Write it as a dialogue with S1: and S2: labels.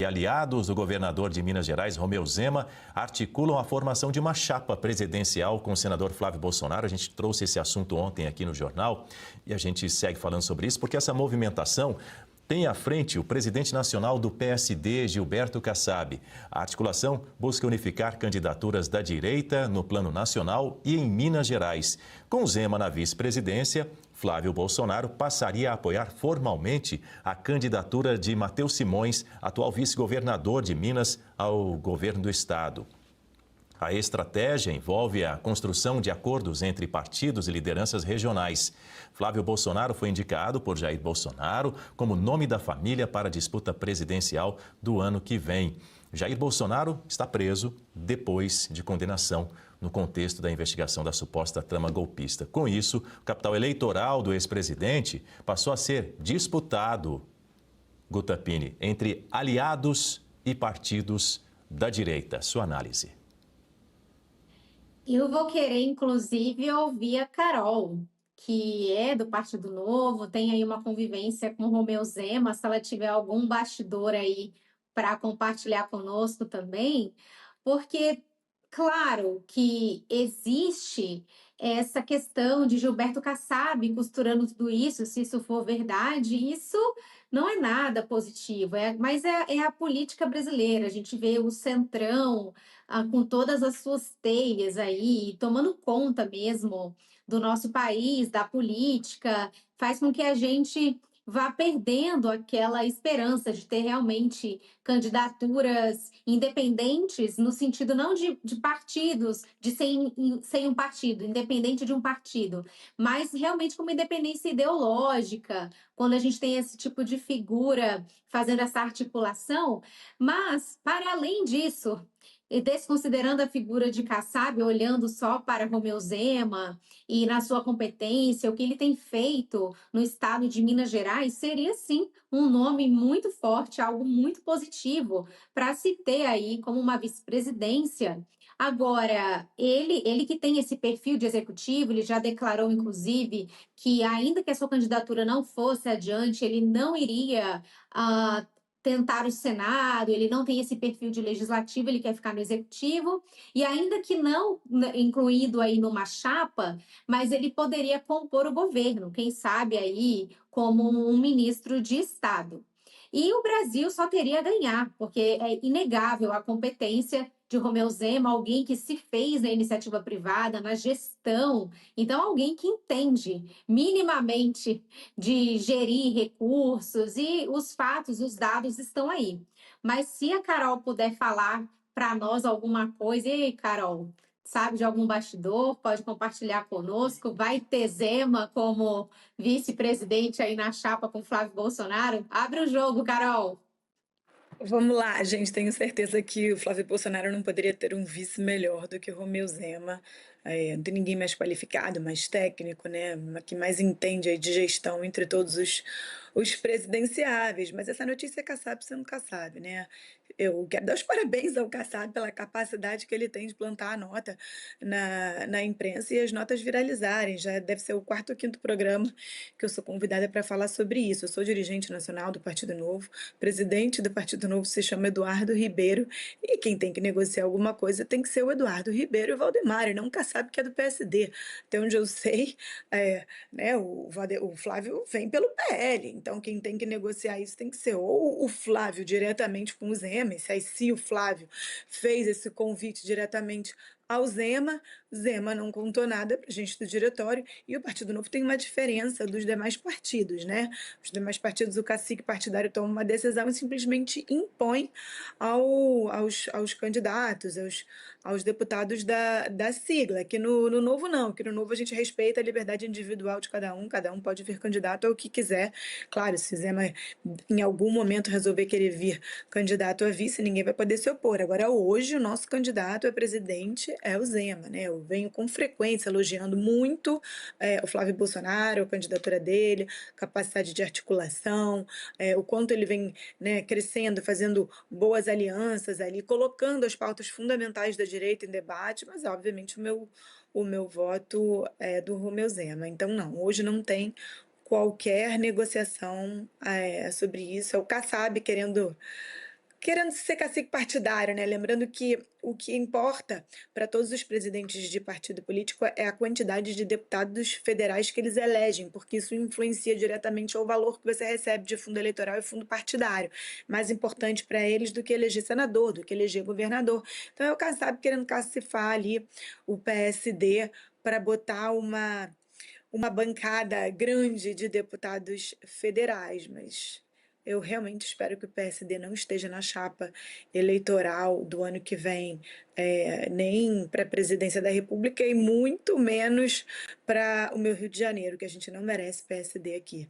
S1: E aliados, o governador de Minas Gerais, Romeu Zema, articulam a formação de uma chapa presidencial com o senador Flávio Bolsonaro. A gente trouxe esse assunto ontem aqui no jornal e a gente segue falando sobre isso, porque essa movimentação tem à frente o presidente nacional do PSD, Gilberto Kassab. A articulação busca unificar candidaturas da direita no plano nacional e em Minas Gerais. Com Zema na vice-presidência, Flávio Bolsonaro passaria a apoiar formalmente a candidatura de Matheus Simões, atual vice-governador de Minas, ao governo do estado. A estratégia envolve a construção de acordos entre partidos e lideranças regionais. Flávio Bolsonaro foi indicado por Jair Bolsonaro como nome da família para a disputa presidencial do ano que vem. Jair Bolsonaro está preso depois de condenação no contexto da investigação da suposta trama golpista. Com isso, o capital eleitoral do ex-presidente passou a ser disputado, Guta Pitti, entre aliados e partidos da direita. Sua análise.
S2: Eu vou querer, inclusive, ouvir a Carol, que é do Partido Novo, tem aí uma convivência com o Romeu Zema, se ela tiver algum bastidor aí para compartilhar conosco também, porque, claro, que existe essa questão de Gilberto Kassab costurando tudo isso, se isso for verdade, isso não é nada positivo, mas é a política brasileira, a gente vê o Centrão com todas as suas teias aí, tomando conta mesmo do nosso país, da política, faz com que a gente vá perdendo aquela esperança de ter realmente candidaturas independentes, no sentido não de partidos, de sem um partido, independente de um partido, mas realmente com uma independência ideológica, quando a gente tem esse tipo de figura fazendo essa articulação. Mas, para além disso, e desconsiderando a figura de Kassab, olhando só para Romeu Zema e na sua competência, o que ele tem feito no estado de Minas Gerais, seria sim um nome muito forte, algo muito positivo para se ter aí como uma vice-presidência. Agora, ele que tem esse perfil de executivo, ele já declarou, inclusive, que ainda que a sua candidatura não fosse adiante, ele não iria tentar o Senado, ele não tem esse perfil de legislativo, ele quer ficar no executivo, e ainda que não incluído aí numa chapa, mas ele poderia compor o governo, quem sabe aí como um ministro de Estado. E o Brasil só teria a ganhar, porque é inegável a competência de Romeu Zema, alguém que se fez na iniciativa privada, na gestão, então alguém que entende minimamente de gerir recursos e os fatos, os dados estão aí. Mas se a Carol puder falar para nós alguma coisa, e aí, Carol, sabe de algum bastidor, pode compartilhar conosco. Vai ter Zema como vice-presidente aí na chapa com Flávio Bolsonaro? Abre o jogo, Carol.
S3: Vamos lá, gente. Tenho certeza que o Flávio Bolsonaro não poderia ter um vice melhor do que o Romeu Zema. Não tem ninguém mais qualificado, mais técnico, né? Que mais entende aí de gestão entre todos os presidenciáveis. Mas essa notícia é Kassab sendo Kassab, né? Eu quero dar os parabéns ao Kassab pela capacidade que ele tem de plantar a nota na imprensa e as notas viralizarem. Já deve ser o quarto ou quinto programa que eu sou convidada para falar sobre isso. Eu sou dirigente nacional do Partido Novo, presidente do Partido Novo se chama Eduardo Ribeiro, e quem tem que negociar alguma coisa tem que ser o Eduardo Ribeiro e o Valdemar, e não o Kassab, que é do PSD. Até onde eu sei, né, o Flávio vem pelo PL, então quem tem que negociar isso tem que ser ou o Flávio diretamente com o Zema, e se o Flávio fez esse convite diretamente ao Zema não contou nada para a gente do diretório, e o Partido Novo tem uma diferença dos demais partidos, né? Os demais partidos, o cacique partidário toma uma decisão e simplesmente impõe aos candidatos, aos deputados da sigla, que no Novo não, que no Novo a gente respeita a liberdade individual de cada um pode vir candidato ao que quiser. Claro, se Zema em algum momento resolver querer vir candidato a vice, ninguém vai poder se opor. Agora, hoje, o nosso candidato a presidente é o Zema, né? Eu venho com frequência elogiando muito o Flávio Bolsonaro, a candidatura dele, capacidade de articulação, o quanto ele vem, né, crescendo, fazendo boas alianças ali, colocando as pautas fundamentais da direita em debate, mas obviamente o meu voto é do Romeu Zema. Então não, hoje não tem qualquer negociação sobre isso. É o Kassab querendo querendo ser cacique partidário, né? Lembrando que o que importa para todos os presidentes de partido político é a quantidade de deputados federais que eles elegem, porque isso influencia diretamente ao valor que você recebe de fundo eleitoral e fundo partidário. Mais importante para eles do que eleger senador, do que eleger governador. Então é o Kassab querendo cacifar ali o PSD para botar uma bancada grande de deputados federais, mas eu realmente espero que o PSD não esteja na chapa eleitoral do ano que vem, nem para a presidência da República e muito menos para o meu Rio de Janeiro, que a gente não merece PSD aqui.